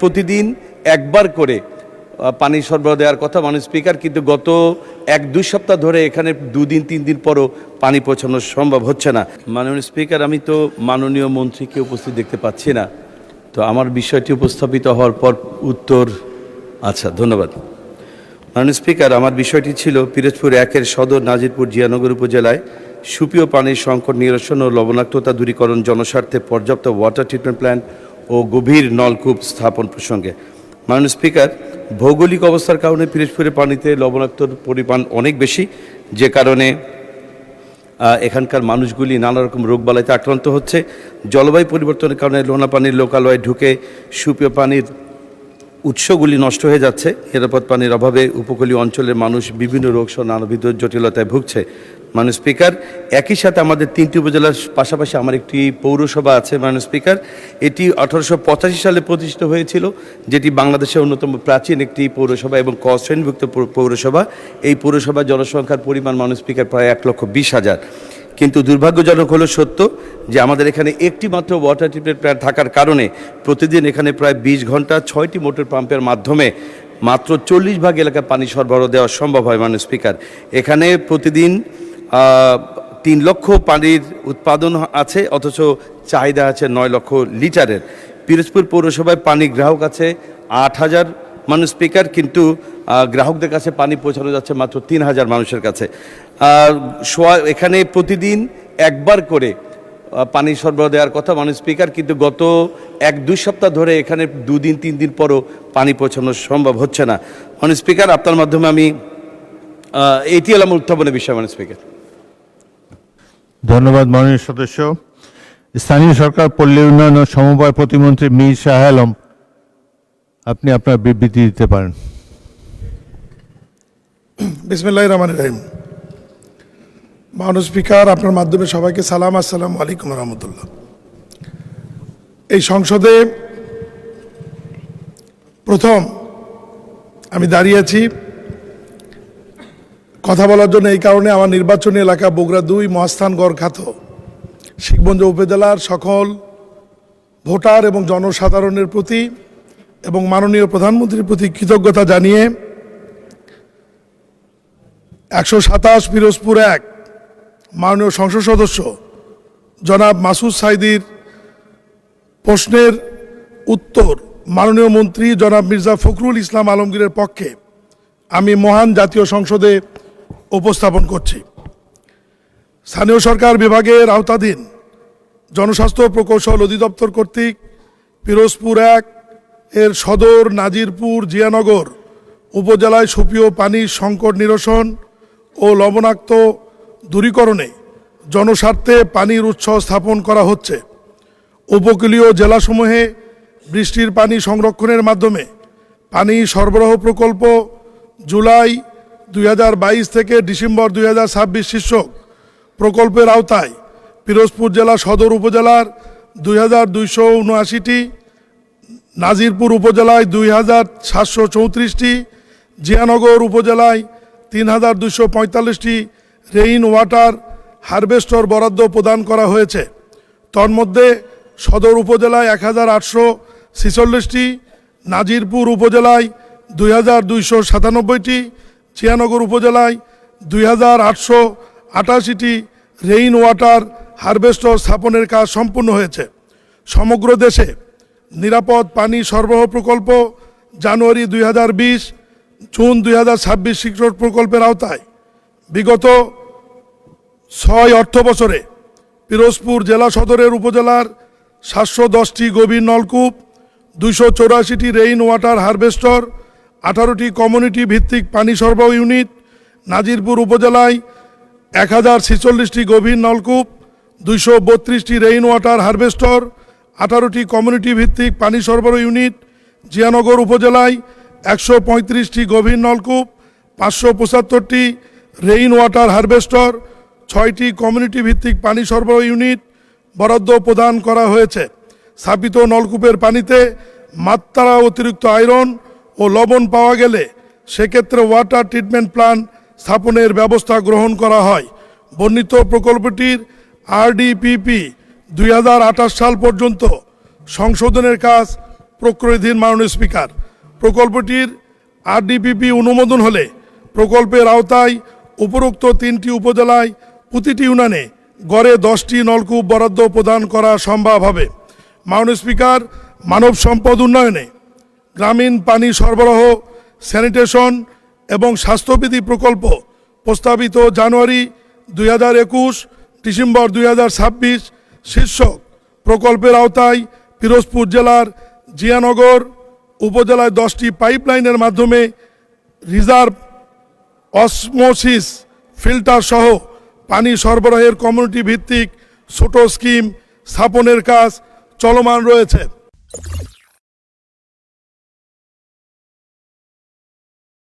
প্রতিদিন একবার করে পানি সরবরাহ দেওয়ার কথা মাননীয় স্পিকার, কিন্তু গত 1-2 সপ্তাহ ধরে এখানে 2 দিন 3 দিন পরও পানি পৌঁছানো সম্ভব হচ্ছে না। মাননীয় স্পিকার, আমি তো মাননীয় মন্ত্রীকে উপস্থিত দেখতে পাচ্ছি না, তো আমার বিষয়টি উপস্থাপিত হওয়ার পর উত্তর। আচ্ছা, ধন্যবাদ। মাননীয় স্পিকার, আমার বিষয়টি ছিল পিরোজপুর 1-এর সদর নাজিরপুর জিয়ানগর উপজেলায় সুপেয় পানির সংকট নিরসন ও লবণাক্ততা দূরীকরণ জনস্বার্থে পর্যাপ্ত ওয়াটার ট্রিটমেন্ট প্ল্যান্ট ও গভীর নলকূপ স্থাপন প্রসঙ্গে। মাননীয় স্পিকার, ভৌগোলিক অবস্থার কারণে পিরোজপুরের পানিতে লবণাক্তর পরিমাণ অনেক বেশি, যে কারণে এখানকার মানুষগুলি নানা রকম রোগবালাইতে আক্রান্ত হচ্ছে। জলবায়ু পরিবর্তনের কারণে লোনা পানির লোকালয়ে ঢুকে সুপেয় পানির উৎসগুলি নষ্ট হয়ে যাচ্ছে। নিরাপদ পানির অভাবে উপকূলীয় অঞ্চলের মানুষ বিভিন্ন রোগসহ নানাবিধ জটিলতায় ভুগছে। মাননীয় স্পিকার, একই সাথে আমাদের 3টি উপজেলার পাশাপাশি আমার একটি পৌরসভা আছে। মাননীয় স্পিকার, এটি 1885 সালে প্রতিষ্ঠিত হয়েছিল, যেটি বাংলাদেশের অন্যতম প্রাচীন একটি পৌরসভা এবং ক শ্রেণীভুক্ত পৌরসভা। এই পৌরসভার জনসংখ্যার পরিমাণ মাননীয় স্পিকার প্রায় 1,20,000। কিন্তু দুর্ভাগ্যজনক হলো সত্য যে আমাদের এখানে একটি মাত্র ওয়াটার ট্রিটমেন্ট প্ল্যান্ট থাকার কারণে প্রতিদিন এখানে প্রায় 20 ঘন্টা 6টি মোটর পাম্পের মাধ্যমে মাত্র 40 ভাগ এলাকায় পানি সরবরাহ দেওয়া সম্ভব হয়। মাননীয় স্পিকার, এখানে প্রতিদিন 3 লক্ষ পানির উৎপাদন আছে, অথচ চাহিদা আছে 9 লক্ষ লিটারের। পিরোজপুর পৌরসভায় পানি গ্রাহক আছে 8,000 মাননীয় স্পিকার, কিন্তু গ্রাহকদের কাছে পানি পৌঁছানো যাচ্ছে মাত্র 3,000 মানুষের কাছে। এখানে প্রতিদিন একবার করে পানি সরবরাহ দেওয়ার কথা মাননীয় স্পিকার, কিন্তু গত 1-2 সপ্তাহ ধরে এখানে 2 দিন 3 দিন পরও পানি পৌঁছানো সম্ভব হচ্ছে না। মাননীয় স্পিকার, আপনার মাধ্যমে আমি এটি হল আমার উত্থাপনের বিষয়। মাননীয় স্পিকার, ধন্যবাদ। মাননীয় সদস্য, স্থানীয় সরকার পল্লী উন্নয়ন ও সমবায় প্রতিমন্ত্রী মীর শাহ আলম, আপনি আপনার বিবৃতি দিতে পারেন। বিসমিল্লাহির রহমানির রহিম। মাননীয় স্পিকার, আপনার মাধ্যমে সবাইকে সালাম, আসসালামু আলাইকুম রহমতুল্লাহ। এই সংসদে প্রথম আমি দাঁড়িয়েছি কথা বলার জন্য, এই কারণে আমার নির্বাচনী এলাকা বগুড়া 2 মহাস্থানগড় খ্যাত শিখগঞ্জ উপজেলার সকল ভোটার এবং জনসাধারণের প্রতি এবং মাননীয় প্রধানমন্ত্রীর প্রতি কৃতজ্ঞতা জানিয়ে 127 পিরোজপুর 1 মাননীয় সংসদ সদস্য জনাব মাসুদ সাইদির প্রশ্নের উত্তর মাননীয় মন্ত্রী জনাব মির্জা ফখরুল ইসলাম আলমগীরের পক্ষে আমি মহান জাতীয় সংসদে উপস্থাপন করছি। স্থানীয় সরকার বিভাগের আওতাধীন জনস্বাস্থ্য প্রকৌশল অধিদপ্তর কর্তৃক পিরোজপুর 1 এর সদর নাজিরপুর জিয়ানগর উপজেলায় সুপেয় পানির সংকট নিরসন ও লবণাক্ত দূরীকরণে জনস্বার্থে পানির উৎস স্থাপন করা হচ্ছে। উপকূলীয় জেলাসমূহে বৃষ্টির পানি সংরক্ষণের মাধ্যমে পানি সরবরাহ প্রকল্প জুলাই 2022 থেকে ডিসেম্বর 2026 শীর্ষক প্রকল্পের আওতায় পিরোজপুর জেলা সদর উপজেলার 2,279টি, নাজিরপুর উপজেলায় 2,734টি, জিয়ানগর উপজেলায় 3,245টি রেইন ওয়াটার হারভেস্টর বরাদ্দ প্রদান করা হয়েছে। তন্মধ্যে সদর উপজেলায় 1,846টি, নাজিরপুর উপজেলায় 2,297টি, জিয়ানগর উপজেলায় 2,888টি রেইন ওয়াটার হারভেস্টর স্থাপনের কাজ সম্পূর্ণ হয়েছে। সমগ্র দেশে নিরাপদ পানি সরবরাহ প্রকল্প জানুয়ারি 2020 জুন 2026 শিক্ষক প্রকল্পের আওতায় বিগত 6 অর্থ বছরে পিরোজপুর জেলা সদরের উপজেলার 710টি গভীর নলকূপ, 284টি রেইন ওয়াটার হারভেস্টর, 18টি কমিউনিটি ভিত্তিক পানি সরবরাহ ইউনিট, নাজিরপুর উপজেলায় 1046টি গভীর নলকূপ, 232টি রেইন ওয়াটার হারভেস্টর, 18টি কমিউনিটি ভিত্তিক পানি সরবরাহ ইউনিট, জিয়ানগর উপজেলায় 135টি গভীর নলকূপ, 575টি রেইন ওয়াটার হারভেস্টর, 6টি কমিউনিটি ভিত্তিক পানি সরবরাহ ইউনিট বরাদ্দ প্রদান করা হয়েছে। স্থাপিত নলকূপের পানিতে মাত্রা অতিরিক্ত আয়রন ও লবণ পাওয়া গেলে সেক্ষেত্রে ওয়াটার ট্রিটমেন্ট প্ল্যান্ট স্থাপনের ব্যবস্থা গ্রহণ করা হয়। বর্ণিত প্রকল্পটির RDPP 2028 সাল পর্যন্ত সংশোধনের কাজ প্রক্রিয়াধীন মাননীয় স্পিকার। প্রকল্পটির আরডিপিপি অনুমোদন হলে প্রকল্পের আওতায় উপরোক্ত 3টি উপজেলায় প্রতিটি ইউনিয়নে গড়ে 10টি নলকূপ বরাদ্দ প্রদান করা সম্ভব হবে। মাননীয় স্পিকার, মানব সম্পদ উন্নয়নে গ্রামীণ পানি সরবরাহ, স্যানিটেশন এবং স্বাস্থ্যবিধি প্রকল্প প্রস্তাবিত জানুয়ারি 2021 ডিসেম্বর 2026 শীর্ষক প্রকল্পের আওতায় পিরোজপুর জেলার জিয়ানগর উপজেলায় 10টি পাইপলাইনের মাধ্যমে রিজার্ভ অসমোসিস ফিল্টার সহ পানি সরবরাহের কমিউনিটি ভিত্তিক ছোট স্কিম স্থাপনের কাজ চলমান রয়েছে।